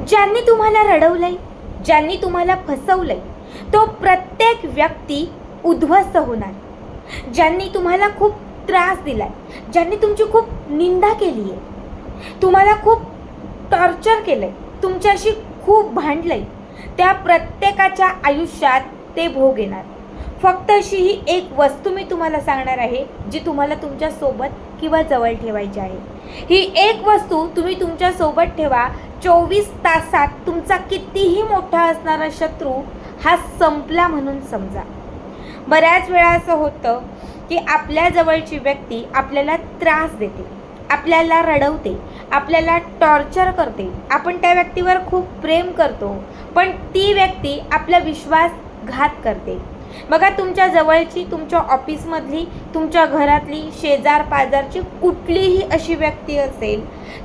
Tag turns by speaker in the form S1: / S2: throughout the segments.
S1: ज्यांनी तुम्हाला रडवलंय, ज्यांनी तुम्हाला फसवलंय, तो प्रत्येक व्यक्ती उद्ध्वस्त होणार. ज्यांनी तुम्हाला खूप त्रास दिलाय, ज्यांनी तुमची खूप निंदा केली आहे, तुम्हाला खूप टॉर्चर केलंय, तुमच्याशी खूप भांडलंय, त्या प्रत्येकाच्या आयुष्यात ते भोग येणार. फक्त अशी ही एक वस्तू मी तुम्हाला सांगणार आहे जी तुम्हाला तुमच्या सोबत किंवा जवळ ठेवायची आहे. ही एक वस्तू तुम्ही तुमच्या सोबत ठेवा. 24 तासात तुमचा कितीही मोठा असणारा शत्रू हा संपला म्हणून समजा. बऱ्याच वेळा असं होतं की आपल्या जवळची व्यक्ती आपल्याला त्रास देते, आपल्याला रडवते, आपल्याला टॉर्चर करते. आपण त्या व्यक्तीवर खूप प्रेम करतो, पण ती व्यक्ती आपला विश्वासघात करते. बघा, तुमच्या जवळची, तुमच्या ऑफिसमधली, तुमच्या घरातली, शेजार पाजारची कुठलीही अशी व्यक्ती असेल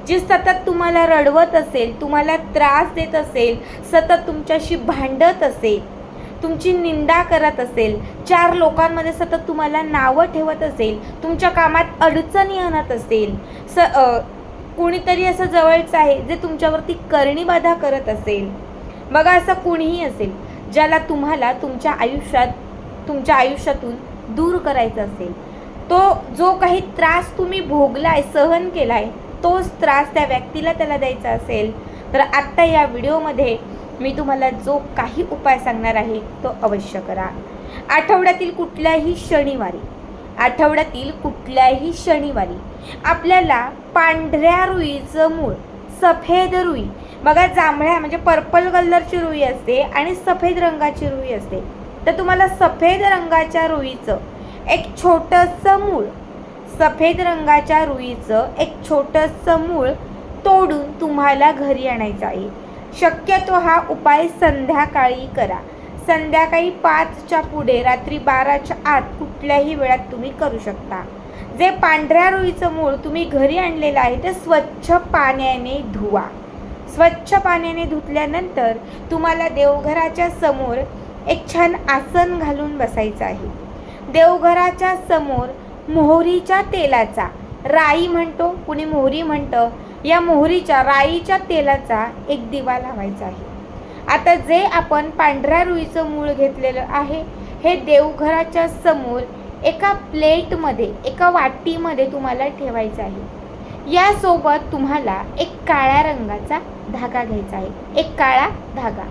S1: जी सतत तुम्हाला रडवत असेल, तुम्हाला त्रास देत असेल, सतत तुमच्याशी भांडत असेल, तुमची निंदा करत असेल, 4 लोकांमध्ये सतत तुम्हाला नावं ठेवत असेल, तुमच्या कामात अडचणी आणत असेल, कोणीतरी असं जवळचं आहे जे तुमच्यावरती करणीबाधा करत असेल. बघा, असं कोणीही असेल ज्याला तुम्हाला तुमच्या आयुष्यातून दूर करायचं असेल, तो जो काही त्रास तुम्ही भोगलाय, सहन केलाय, तोच त्रास त्या व्यक्तीला त्याला द्यायचा असेल, तर आत्ता या व्हिडिओमध्ये मी तुम्हाला जो काही उपाय सांगणार आहे तो अवश्य करा. आठवड्यातील कुठल्याही शनिवारी आपल्याला पांढऱ्या रुईचं मूळ, सफेद रुई, बघा जांभळ्या म्हणजे पर्पल कलरची रुई असते आणि सफेद रंगाची रुई असते, तर तुम्हाला सफेद रंगाच्या रुईचं एक छोटंसं मूळ, मूळ तोडून तुम्हाला घरी आणायचं आहे. शक्यतो हा उपाय संध्याकाळी करा. संध्याकाळी 5च्या पुढे, रात्री 12च्या आत कुठल्याही वेळात तुम्ही करू शकता. जे पांढऱ्या रुईचं मूळ तुम्ही घरी आणलेलं आहे ते स्वच्छ पाण्याने धुवा. स्वच्छ पाण्याने धुतल्यानंतर तुम्हाला देवघराच्या समोर एक छान आसन घालून बसायचं आहे. देवघराच्या समोर मोहरीच्या तेलाचा, राई म्हणतो, कुणी मोहरी म्हणतं, या मोहरीच्या, राईच्या तेलाचा एक दिवा लावायचा आहे. आता जे आपण पांढऱ्या रुईचं मूळ घेतलेलं आहे हे देवघराच्या समोर एका प्लेटमध्ये, एका वाटीमध्ये तुम्हाला ठेवायचं आहे. यासोबत तुम्हाला एक काळ्या रंगाचा धागा घ्यायचा आहे, एक काळा धागा.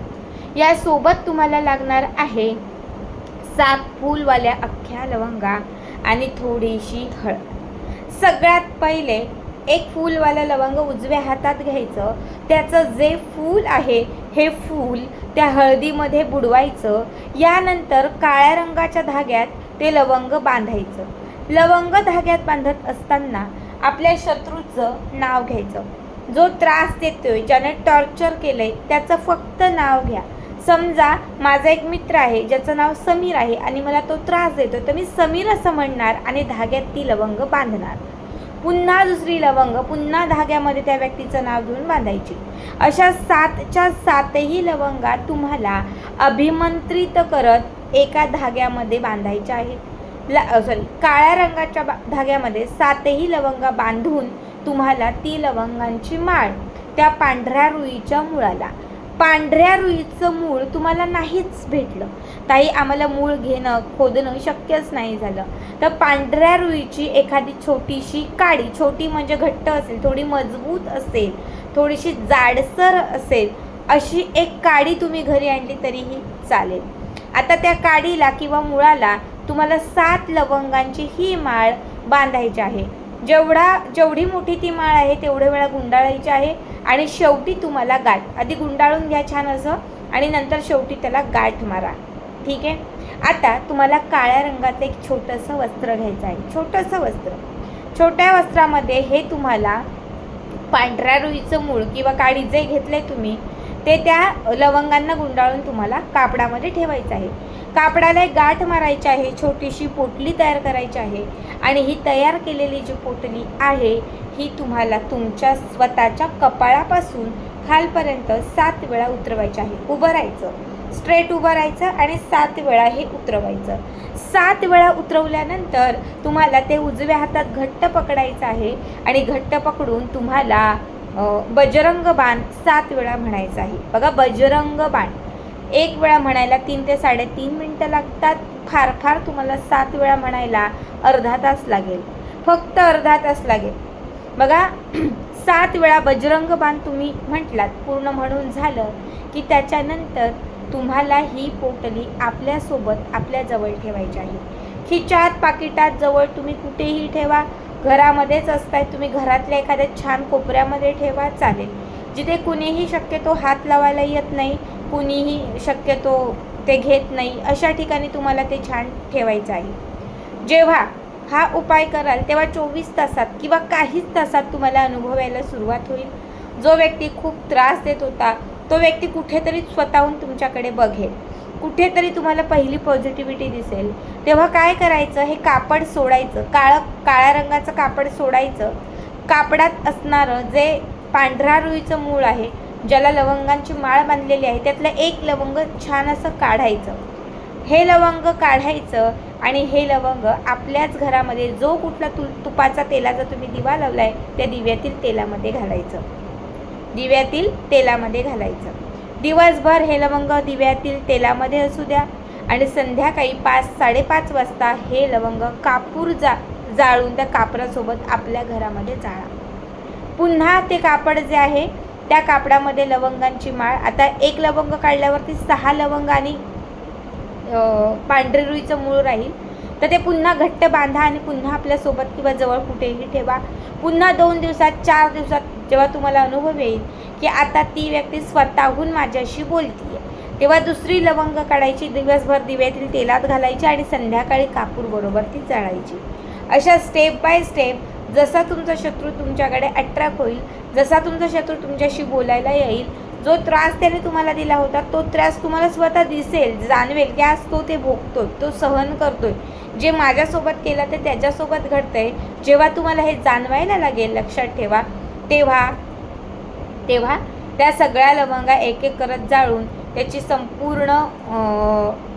S1: यासोबत तुम्हाला लागणार आहे 7 फूलवाल्या अख्ख्या लवंगा आणि थोडीशी हळद. सगळ्यात पहिले एक फूलवाला लवंग उजव्या हातात घ्यायचं, त्याचं जे फूल आहे हे फूल त्या हळदीमध्ये बुडवायचं. यानंतर काळ्या रंगाच्या धाग्यात ते लवंग बांधायचं. लवंग धाग्यात बांधत असताना आपल्या शत्रूचं नाव घ्यायचं. जो त्रास देतोय, ज्याने टॉर्चर केलंय, त्याचं फक्त नाव घ्या. समजा माझा एक मित्र आहे ज्याचं नाव समीर आहे आणि मला तो त्रास देतोय, तर मी समीर असं म्हणणार आणि धाग्यात ती लवंग बांधणार. पुन्हा दुसरी लवंग पुन्हा धाग्यामध्ये त्या व्यक्तीचं नाव घेऊन बांधायची. अशा 7च्या 7ही लवंगा तुम्हाला अभिमंत्रित करत एका धाग्यामध्ये बांधायच्या आहेत. काळ्या रंगाच्या धाग्यामध्ये 7ही लवंगा बांधून तुम्हाला ती लवंगांची माळ त्या पांढऱ्या रुईच्या मुळाला, पांढऱ्या रुईचं मूळ तुम्हाला नाहीच भेटलं, ताई आम्हाला मूळ घेणं, खोदणं शक्यच नाही झालं, तर पांढऱ्या रुईची एखादी छोटीशी काडी, छोटी म्हणजे घट्ट असेल, थोडी मजबूत असेल, थोडीशी जाडसर असेल, अशी एक काडी तुम्ही घरी आणली तरीही चालेल. आता त्या काडीला किंवा मुळाला तुम्हाला 7 लवंगांची ही माळ बांधायची आहे. जेवढी मोठी ती माळ आहे तेवढे वेळा गुंडाळायची आहे आणि शेवटी तुम्हाला गाठ, आधी गुंडाळून घ्या छान असं आणि नंतर शेवटी त्याला गाठ मारा. ठीक आहे. आता तुम्हाला काळ्या रंगाचं एक छोटंसं वस्त्र घ्यायचं आहे. छोटंसं वस्त्र, छोट्या वस्त्रामध्ये हे तुम्हाला पांढऱ्या रुईचं मूळ किंवा काडी जे घेतले तुम्ही ते त्या लवंगांना गुंडाळून तुम्हाला कापडामध्ये ठेवायचं आहे. कापडाला एक गाठ मारायची आहे, छोटीशी पोटली तयार करायची आहे आणि ही तयार केलेली जी पोटली आहे ही तुम्हाला तुमच्या स्वतःच्या कपाळापासून खालपर्यंत 7 वेळा उतरवायची आहे. उभं राहायचं, स्ट्रेट उभं राहायचं आणि 7 वेळा हे उतरवायचं. 7 वेळा उतरवल्यानंतर तुम्हाला ते उजव्या हातात घट्ट पकडायचं आहे आणि घट्ट पकडून तुम्हाला बजरंग बाण 7 वेळा म्हणायचा आहे. बघा, बजरंग बाण 1 वेळा म्हणायला 3 ते 3.5 मिनटं लागतात. फार फार तुम्हाला 7 वेळा म्हणायला अर्धा तास लागेल, फक्त अर्धा तास लागेल. बघा, 7 वेळा बजरंग बाण तुम्ही म्हटलात, पूर्ण म्हणून झालं की त्याच्यानंतर तुम्हाला ही पोटली आपल्यासोबत आपल्याजवळ ठेवायची आहे. खिशात, पाकिटात, जवळ तुम्ही कुठेही ठेवा. घरामध्येच असताय तुम्ही, घरातल्या एखाद्या छान कोपऱ्यामध्ये ठेवा, चालेल. जिथे कुणीही शक्यतो हात लावायला येत नाही, कुणीही शक्यतो ते घेत नाही, अशा ठिकाणी तुम्हाला ते छान ठेवायचं आहे. जेव्हा हा उपाय कराल तेव्हा 24 तासात किंवा काहीच तासात तुम्हाला अनुभव यायला सुरुवात होईल. जो व्यक्ती खूप त्रास देत होता तो व्यक्ती कुठेतरी स्वतःहून तुमच्याकडे बघेल, कुठेतरी तुम्हाला पहिली पॉझिटिव्हिटी दिसेल. तेव्हा काय करायचं, हे कापड सोडायचं, काळ्या रंगाचं कापड सोडायचं. कापडात असणारं जे पांढऱ्या रुईचं मूळ आहे, ज्याला लवंगांची माळ बांधलेली आहे, त्यातलं एक लवंग छान असं काढायचं. हे लवंग काढायचं आणि हे लवंग आपल्याच घरामध्ये जो कुठला तुपाचा तेलाचा तुम्ही दिवा लावलाय त्या दिव्यातील तेलामध्ये घालायचं. दिव्यातील तेलामध्ये घालायचं. दिवसभर हे लवंग दिव्यातील तेलामध्ये असू द्या आणि संध्याकाळी 5-5:30 वाजता हे लवंग कापूर जाळून त्या कापरासोबत आपल्या घरामध्ये जाळा. पुन्हा ते कापड जे आहे त्या कापडामध्ये लवंगांची माळ, आता एक लवंग काढल्यावरती 6 लवंग आणि पांढरे रुईचं मूळ राहील, तर ते पुन्हा घट्ट बांधा आणि पुन्हा आपल्यासोबत किंवा जवळ कुठेही ठेवा. पुन्हा 2 दिवसात 4 दिवसात जेव्हा तुम्हाला अनुभव येईल की आता ती व्यक्ती स्वतःहून माझ्याशी बोलतीये, तेव्हा दुसरी लवंग काढायची, दिवसभर दिव्यातील तेलात घालायची आणि संध्याकाळी कापूर बरोबर ती जाळायची. अशा स्टेप बाय स्टेप जसा तुमचा शत्रू तुमच्याकडे अट्रॅक्ट होईल, जसा तुमचा शत्रू तुमच्याशी बोलायला येईल, जो त्रास त्याने तुम्हाला दिला होता तो त्रास तुम्हाला स्वतः दिसेल, जाणवेल की आज तो ते भोगतोय, तो सहन करतोय. जे माझ्यासोबत केलं ते त्याच्यासोबत घडतंय. जेव्हा तुम्हाला हे जाणवायला लागेल, लक्षात ठेवा, तेव्हा त्या सगळ्या लवंगा एक एक करत जाळून त्याची संपूर्ण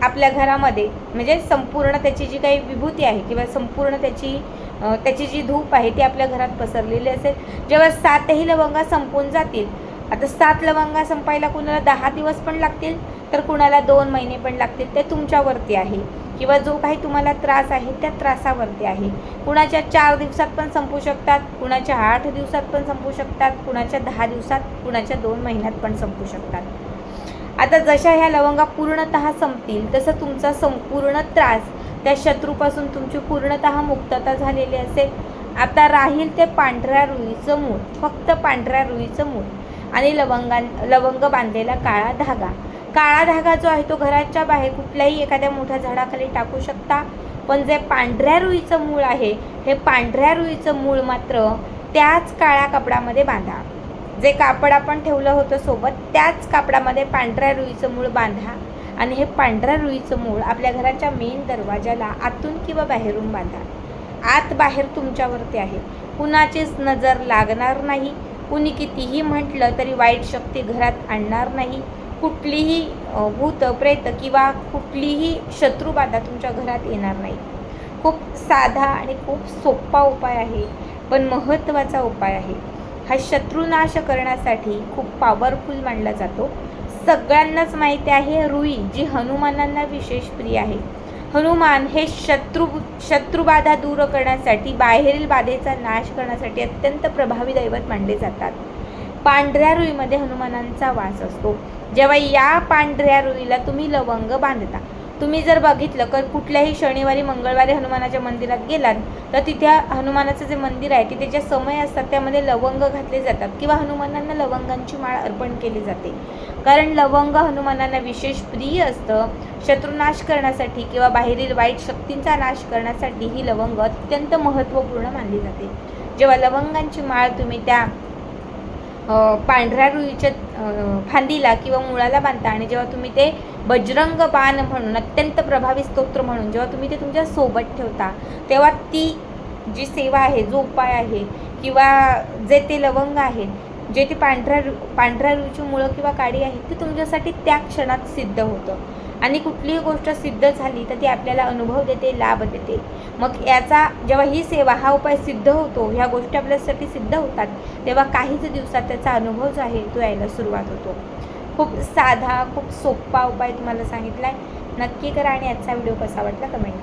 S1: आपल्या घरामध्ये, म्हणजे संपूर्ण त्याची जी काही विभूती आहे किंवा संपूर्ण त्याची जी धूप आहे ती आपल्या घरात पसरलेली असेल. जेव्हा 7ही लवंगा संपून जातील, आता 7 लवंगा संपायला कुणाला 10 दिवस पण लागतील, तर कुणाला 2 महिने पण लागतील, ते तुमच्यावरती आहे. किंवा जो काही तुम्हाला त्रास आहे त्या त्रासावरती आहे. कुणाच्या 4 दिवसात पण संपू शकतात, कुणाच्या 8 दिवसात पण संपू शकतात, कुणाच्या 10 दिवसात, कुणाच्या 2 महिन्यात पण संपू शकतात. आता जशा ह्या लवंगा पूर्णतः संपतील तसं तुमचा संपूर्ण त्रास, त्या शत्रूपासून तुमची पूर्णतः मुक्तता झालेली असेल. आता राहील ते पांढऱ्या रुईचं मूळ, फक्त पांढऱ्या रुईचं मूळ आणि लवंग बांधलेला काळा धागा. काळा धागा जो आहे तो घराच्या बाहेर कुठल्याही एखाद्या मोठ्या झाडाखाली टाकू शकता. पण जे पांढऱ्या रुईचं मूळ आहे, हे पांढऱ्या रुईचं मूळ मात्र त्याच काळ्या कापडामध्ये बांधा. जे कापड आपण ठेवलं होतं सोबत, त्याच कापडामध्ये पांढऱ्या रुईचं मूळ बांधा आणि हे पांढऱ्या रुईचं मूळ आपल्या घराच्या मेन दरवाजाला आतून किंवा बाहेरून बांधा. आत बाहेर तुमच्यावरती आहे, कुणाचीच नजर लागणार नाही. कुणी कितीही म्हटलं तरी वाईट शक्ती घरात आणणार नाही. कुठलीही भूत, प्रेत किंवा कुठलीही शत्रुबाधा तुमच्या घरात येणार नाही. खूप साधा आणि खूप सोपा उपाय आहे, पण महत्त्वाचा उपाय आहे. हा शत्रुनाश करण्यासाठी खूप पॉवरफुल मानला जातो. सगळ्यांनाच माहिती आहे, रुई जी हनुमानांना विशेष प्रिय आहे. हनुमान हे शत्रुबाधा दूर करण्यासाठी, बाहेरील बाधेचा नाश करण्यासाठी अत्यंत प्रभावी दैवत मानले जातात. पांढऱ्या रुईमध्ये हनुमानांचा वास असतो. जेव्हा या पांढऱ्या रुईला तुम्ही लवंग बांधता, तुम्ही जर बघितलं तर कुठल्याही शनिवारी मंगळवारी हनुमानाच्या मंदिरात गेलात तर तिथे हनुमानाचं जे मंदिर आहे तिथे जे समय असतात त्यामध्ये लवंग घातले जातात किंवा हनुमानांना लवंगांची माळ अर्पण केली जाते. कारण लवंग हनुमानांना विशेष प्रिय असतं. शत्रुनाश करण्यासाठी किंवा बाहेरील वाईट शक्तींचा नाश करण्यासाठी ही लवंग अत्यंत महत्त्वपूर्ण मानली जाते. जेव्हा लवंगांची माळ तुम्ही त्या पांढऱ्या रुईच्या फांदीला किंवा मुळाला बांधता आणि जेव्हा तुम्ही ते बजरंग बाण म्हणून, अत्यंत प्रभावी स्तोत्र म्हणून जेव्हा तुम्ही ते तुमच्या सोबत ठेवता, तेव्हा ती जी सेवा आहे, जो उपाय आहे किंवा जे ते लवंग आहेत, जे ते पांढऱ्या रुईची मुळं किंवा काडी आहेत, ते तुमच्यासाठी त्या क्षणात सिद्ध होतं आणि कुठलीही गोष्ट सिद्ध झाली तर ती आपल्याला अनुभव देते, लाभ देते. मग याचा जेव्हा ही सेवा, हा उपाय सिद्ध होतो, ह्या गोष्टी आपल्यासाठी सिद्ध होतात, तेव्हा काहीच दिवसात त्याचा अनुभव जो आहे तो यायला सुरुवात होतो. खूप साधा, खूप सोपा उपाय तुम्हाला सांगितला आहे. नक्की करा आणि आजचा व्हिडिओ कसा वाटला कमेंट करा.